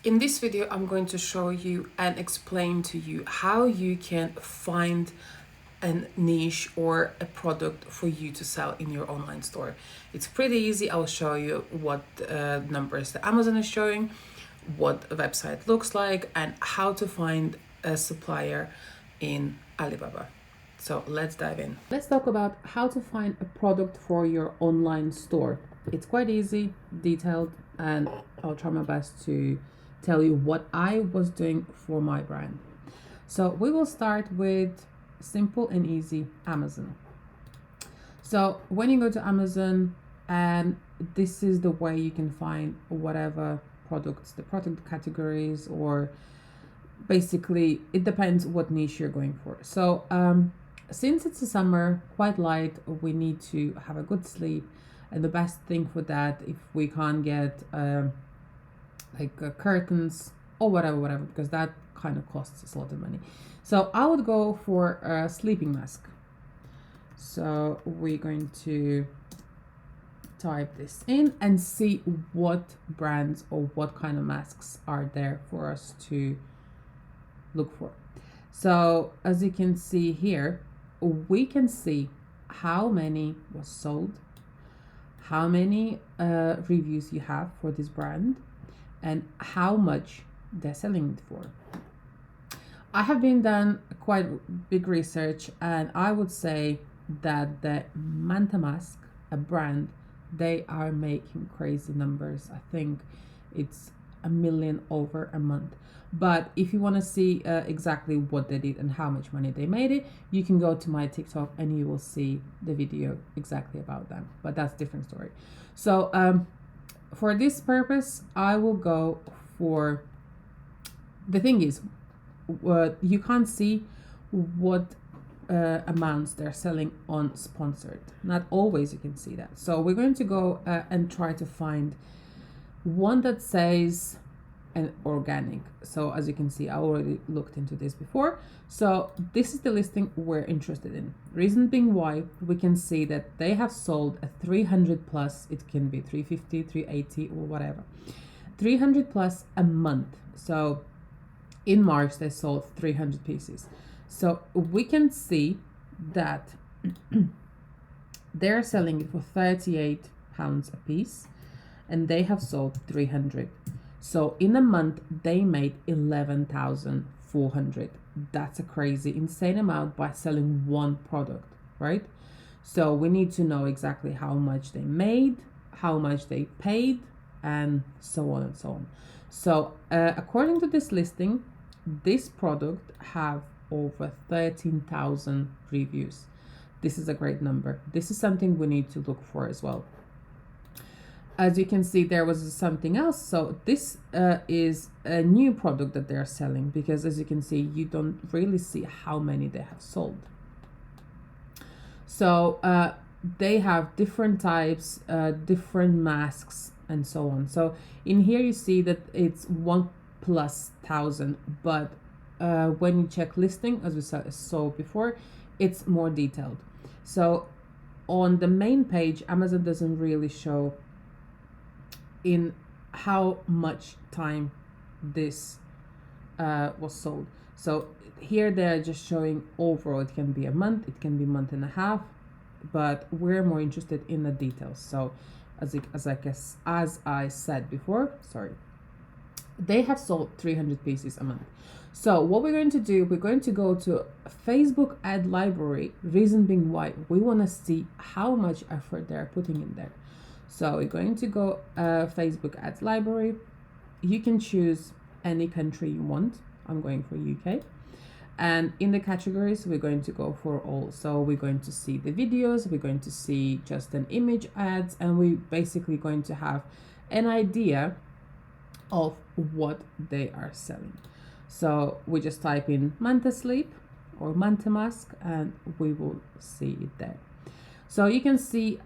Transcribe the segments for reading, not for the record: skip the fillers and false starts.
In this video, I'm going to show you and explain to you how you can find a niche or a product for you to sell in your online store. It's pretty easy. I'll show you what numbers the Amazon is showing, what a website looks like, and how to find a supplier in Alibaba. So let's dive in. Let's talk about how to find a product for your online store. It's quite easy, detailed, and I'll try my best to tell you what I was doing for my brand. So we will start with simple and easy Amazon. So when you go to Amazon, and this is the way you can find whatever products, the product categories, or basically it depends what niche you're going for. So since it's a summer, quite light, we need to have a good sleep, and the best thing for that, if we can't get curtains or whatever, because that kind of costs us a lot of money. So I would go for a sleeping mask. So we're going to type this in and see what brands or what kind of masks are there for us to look for. So as you can see here, we can see how many was sold, how many reviews you have for this brand, and how much they're selling it for. I have been done quite big research, and I would say that the Manta mask, a brand, they are making crazy numbers. I think it's 1 million over a month. But if you want to see exactly what they did and how much money they made it, you can go to my TikTok and you will see the video exactly about them. But that's a different story. So for this purpose, I will go for, the thing is, you can't see what amounts they're selling on sponsored. Not always you can see that. So we're going to go and try to find one that says an organic. So as you can see, I already looked into this before. So this is the listing we're interested in. Reason being why, we can see that they have sold a 300 plus, it can be 350, 380 or whatever, 300 plus a month. So in March they sold 300 pieces. So we can see that they're selling it for £38 a piece, and they have sold 300. So in a month they made 11,400. That's a crazy, insane amount by selling one product, right? So we need to know exactly how much they made, how much they paid, and so on and so on. So according to this listing, this product have over 13,000 reviews. This is a great number. This is something we need to look for as well. As you can see, there was something else. So this is a new product that they're selling, because as you can see, you don't really see how many they have sold. So they have different types, different masks, and so on. So in here you see that it's 1,000+, but when you check listing, as we saw before, it's more detailed. So on the main page, Amazon doesn't really show in how much time this was sold. So here they're just showing overall. It can be a month, it can be a month and a half, but we're more interested in the details. So as I said before, they have sold 300 pieces a month. So what we're going to do, we're going to go to Facebook ad library. Reason being why, we want to see how much effort they're putting in there. So we're going to go Facebook ads library. You can choose any country you want. I'm going for UK. And in the categories, we're going to go for all. So we're going to see the videos, we're going to see just an image ads, and we're basically going to have an idea of what they are selling. So we just type in Manta sleep or Manta mask, and we will see it there. So you can see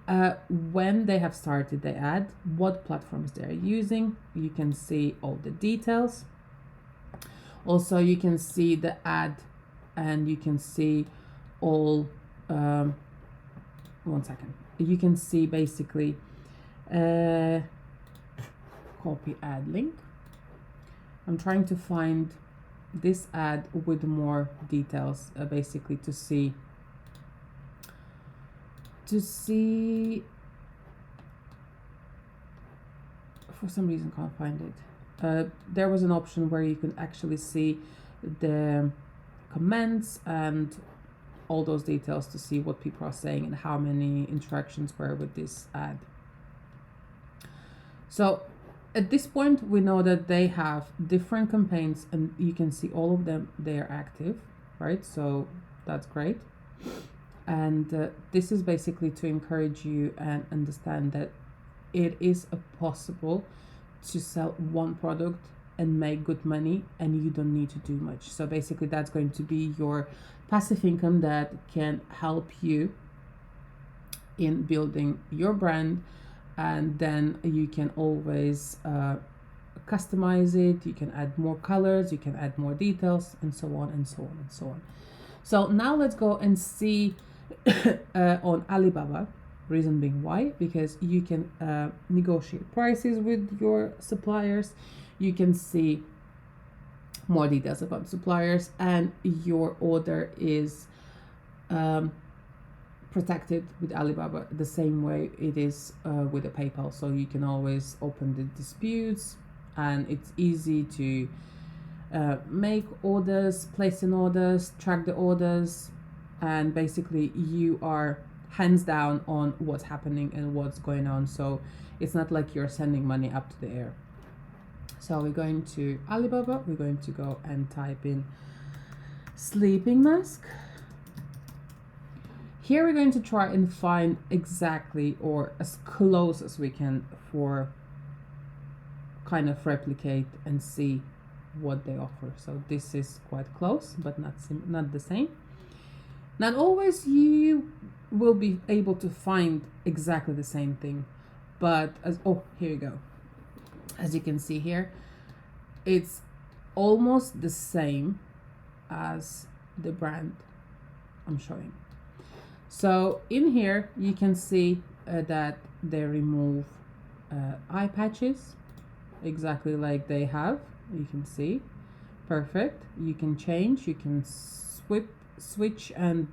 when they have started the ad, what platforms they're using. You can see all the details. Also, you can see the ad, and you can see all, one second. You can see basically copy ad link. I'm trying to find this ad with more details, basically to see for some reason can't find it. There was an option where you can actually see the comments and all those details to see what people are saying and how many interactions were with this ad. So at this point, we know that they have different campaigns and you can see all of them, they are active, right? So that's great. And this is basically to encourage you and understand that it is possible to sell one product and make good money and you don't need to do much. So basically that's going to be your passive income that can help you in building your brand, and then you can always customize it, you can add more colors, you can add more details, and so on and so on and so on. So now let's go and see on Alibaba. Reason being why, because you can negotiate prices with your suppliers, you can see more details about suppliers, and your order is protected with Alibaba the same way it is with a PayPal. So you can always open the disputes, and it's easy to make orders, place in orders, track the orders, and basically you are hands down on what's happening and what's going on. So it's not like you're sending money up to the air. So we're going to Alibaba, we're going to go and type in sleeping mask. Here we're going to try and find exactly, or as close as we can, for kind of replicate and see what they offer. So this is quite close, but not the same. Not always you will be able to find exactly the same thing, but here you go. As you can see here, it's almost the same as the brand I'm showing. So in here you can see that they remove eye patches exactly like they have. You can see perfect. You can change, you can switch and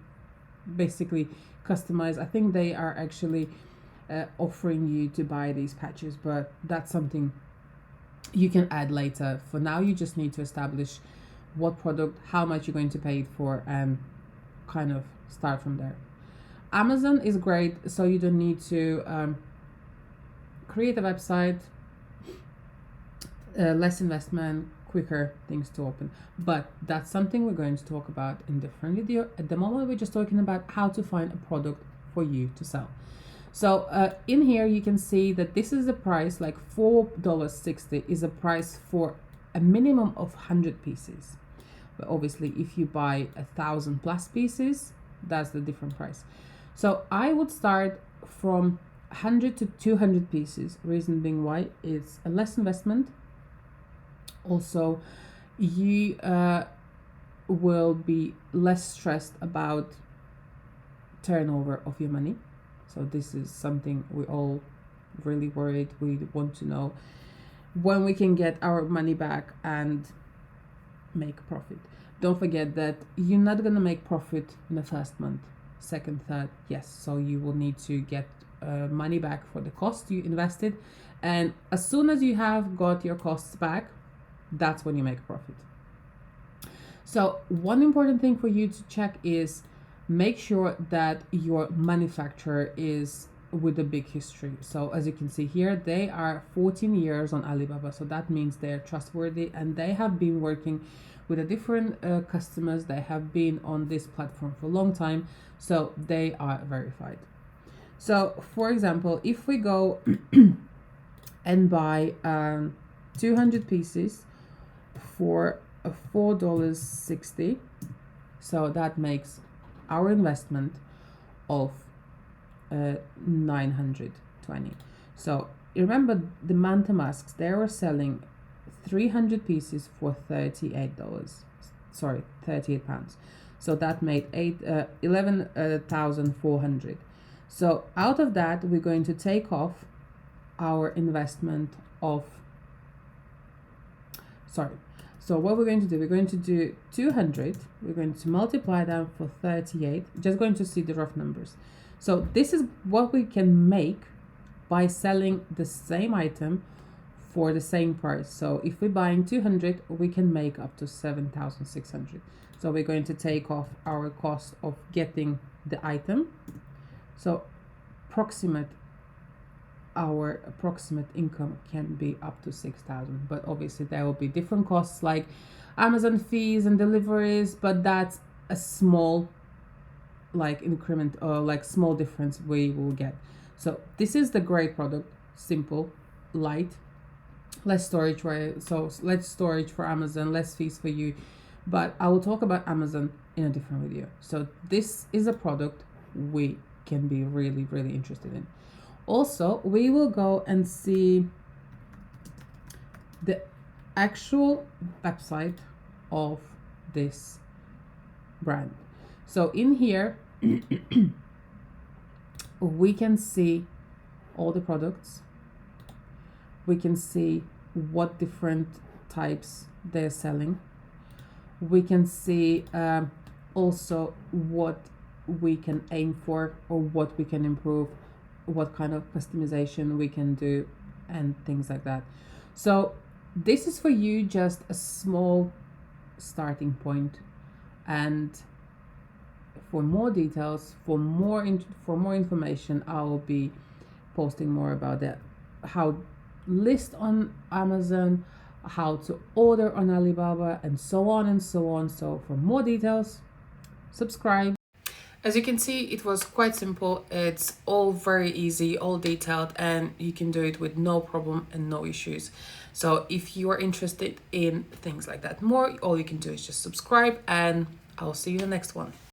basically customize. I think they are actually offering you to buy these patches, but that's something you can add later. For now, you just need to establish what product, how much you're going to pay it for, and kind of start from there. Amazon is great, so you don't need to create a website, less investment, quicker things to open. But that's something we're going to talk about in different video. At the moment, we're just talking about how to find a product for you to sell. So in here you can see that this is the price, like $4.60 is a price for a minimum of 100 pieces. But obviously if you buy 1,000 plus pieces, that's the different price. So I would start from 100 to 200 pieces. Reason being why, it's a less investment. Also, you will be less stressed about turnover of your money. So this is something we all really worried. We want to know when we can get our money back and make a profit. Don't forget that you're not going to make profit in the first month, second, third, yes. So you will need to get money back for the cost you invested. And as soon as you have got your costs back, that's when you make a profit. So one important thing for you to check is make sure that your manufacturer is with a big history. So as you can see here, they are 14 years on Alibaba. So that means they're trustworthy and they have been working with a different customers. They have been on this platform for a long time. So they are verified. So for example, if we go and buy 200 pieces for $4.60, so that makes our investment of 920. So remember the Manta masks, they were selling 300 pieces for $38. 38 pounds. So that made 11,400. So out of that, we're going to take off our investment of sorry. So what we're going to do, we're going to do 200. We're going to multiply them for 38. Just going to see the rough numbers. So this is what we can make by selling the same item for the same price. So if we're buying 200, we can make up to 7,600. So we're going to take off our cost of getting the item. So our approximate income can be up to 6,000, but obviously there will be different costs like Amazon fees and deliveries, but that's a small like increment or like small difference we will get. So this is the great product, simple, light, less storage, right? So less storage for Amazon, less fees for you, but I will talk about Amazon in a different video. So this is a product we can be really, really interested in. Also, we will go and see the actual website of this brand. So in here, we can see all the products. We can see what different types they're selling. We can see also what we can aim for or what we can improve, what kind of customization we can do and things like that. So this is for you just a small starting point, and for more details, for more information, I will be posting more about that, how list on Amazon, how to order on Alibaba, and so on and so on. So for more details, subscribe. As you can see, it was quite simple. It's all very easy, all detailed, and you can do it with no problem and no issues. So if you are interested in things like that more, all you can do is just subscribe, and I'll see you in the next one.